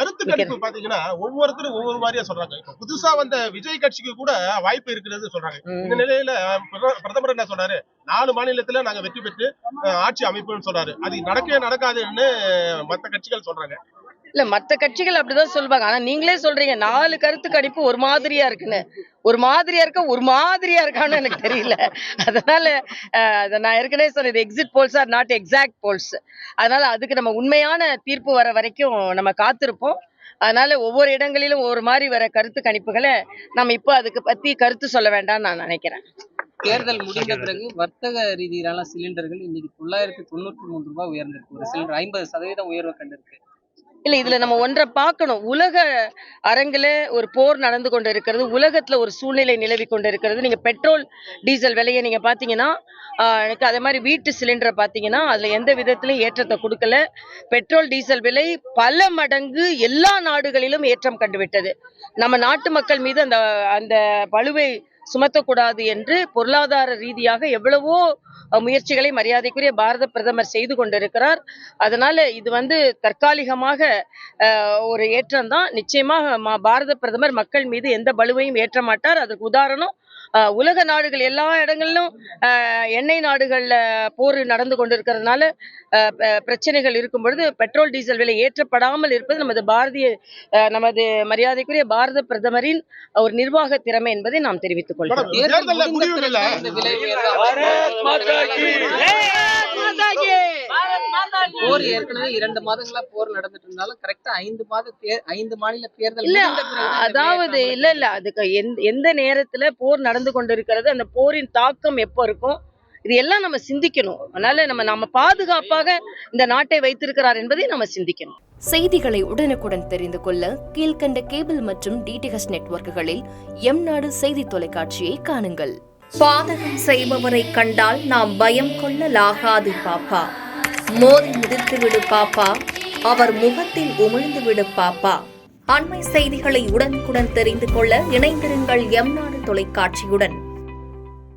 கருத்து கணிப்பு பாத்தீங்கன்னா ஒவ்வொருத்தரும் ஒவ்வொரு மாதிரியா சொல்றாங்க. இப்ப புதுசா வந்த விஜய் கட்சிக்கு கூட வாய்ப்பு இருக்கிறது சொல்றாங்க. இந்த நிலையில பிரதமர் என்ன சொல்றாரு, 4 மாநிலத்துல நாங்க வெற்றி பெற்று ஆட்சி அமைப்புன்னு சொல்றாரு. அது நடக்கவே நடக்காதுன்னு மத்த கட்சிகள் சொல்றாங்க. இல்ல மத்த கட்சிகள் அப்படிதான் சொல்லுவாங்க. ஆனா நீங்களே சொல்றீங்க 4 கருத்து கணிப்பு ஒரு மாதிரியா இருக்குன்னு. ஒரு மாதிரியா இருக்கா, ஒரு மாதிரியா இருக்கான்னு எனக்கு தெரியல. அதனால நான் ஏற்கனவே சொன்னது exit polls are not exact polls. அதனால அதுக்கு நம்ம உண்மையான தீர்ப்பு வர வரைக்கும் நம்ம காத்திருப்போம். அதனால ஒவ்வொரு இடங்களிலும் ஒவ்வொரு மாதிரி வர கருத்து கணிப்புகளை நம்ம இப்போ அதுக்கு பத்தி கருத்து சொல்ல வேண்டாம்னு நான் நினைக்கிறேன். தேர்தல் முடிந்த பிறகு வர்த்தக ரீதியிலான சிலிண்டர்கள் இன்னைக்கு 993 ரூபாய் உயர்ந்திருக்கு. ஒரு சிலிண்டர் 50% உயர்வு கண்டிருக்கு. இல்ல இதுல நம்ம ஒன்றை பார்க்கணும். உலக அரங்குல ஒரு போர் நடந்து கொண்டு இருக்கிறது, உலகத்துல ஒரு சூழ்நிலை நிலவி கொண்டு இருக்கிறது. நீங்க பெட்ரோல் டீசல் விலையை நீங்க பாத்தீங்கன்னா எனக்கு அதே மாதிரி வீட்டு சிலிண்டரை பாத்தீங்கன்னா அதுல எந்த விதத்திலும் ஏற்றத்தை கொடுக்கல. பெட்ரோல் டீசல் விலை பல மடங்கு எல்லா நாடுகளிலும் ஏற்றம் கண்டுவிட்டது. நம்ம நாட்டு மக்கள் மீது அந்த அந்த பளுவை சுமத்தக்கூடாது என்று பொருளாதார ரீதியாக எவ்வளவோ முயற்சிகளை மரியாதைக்குரிய பாரத பிரதமர் செய்து கொண்டிருக்கிறார். அதனால இது தற்காலிகமாக ஒரு ஏற்றம் தான். நிச்சயமாக பாரத பிரதமர் மக்கள் மீது எந்த பளுவையும் ஏற்ற மாட்டார். அதுக்கு உதாரணம் உலக நாடுகள் எல்லா இடங்களிலும் எண்ணெய் நாடுகள்ல போர் நடந்து கொண்டிருக்கிறதுனால பிரச்சனைகள் இருக்கும் பொழுது பெட்ரோல் டீசல் விலை ஏற்றப்படாமல் இருப்பது நமது மரியாதைக்குரிய பாரத பிரதமரின் ஒரு நிர்வாக திறமை என்பதை நாம் தெரிவித்துக் கொள்கிறோம். போர் ஏற்கனவே 2 மாதங்களா போர் நடந்துட்டு இருந்தாலும் கரெக்டா 5 மாநில தேர்தல் இல்ல அதாவது இல்ல அதுக்கு எந்த நேரத்துல போர் நடந்து கொண்டிருக்கிறது, அந்த போரின் தாக்கம் எப்போ இருக்கும், இது எல்லாம் நம்ம சிந்திக்கணும். அதனால நம்ம பாதுகாப்பாக இந்த நாட்டை வைத்திருக்கிறார் என்பதை நம்ம சிந்திக்கணும். செய்திகளை உடனுக்குடன் தெரிந்து கொள்ள கீழ்கண்ட கேபிள் மற்றும் டிடிஹெச் நெட்வொர்க்குகளில் எம்நாடு செய்தி தொலைக்காட்சியை காணுங்கள். பாதகம் செய்பவரை கண்டால் நாம் பயம் கொள்ளலாகாது பாப்பா. மோதி மிதித்து விடு பாப்பா, அவர் முகத்தில் உமிழ்ந்து விடு பாப்பா. அண்மை செய்திகளை உடனுக்குடன் தெரிந்து கொள்ள இணைந்திருங்கள் எம்நாடு தொலைக்காட்சியுடன்.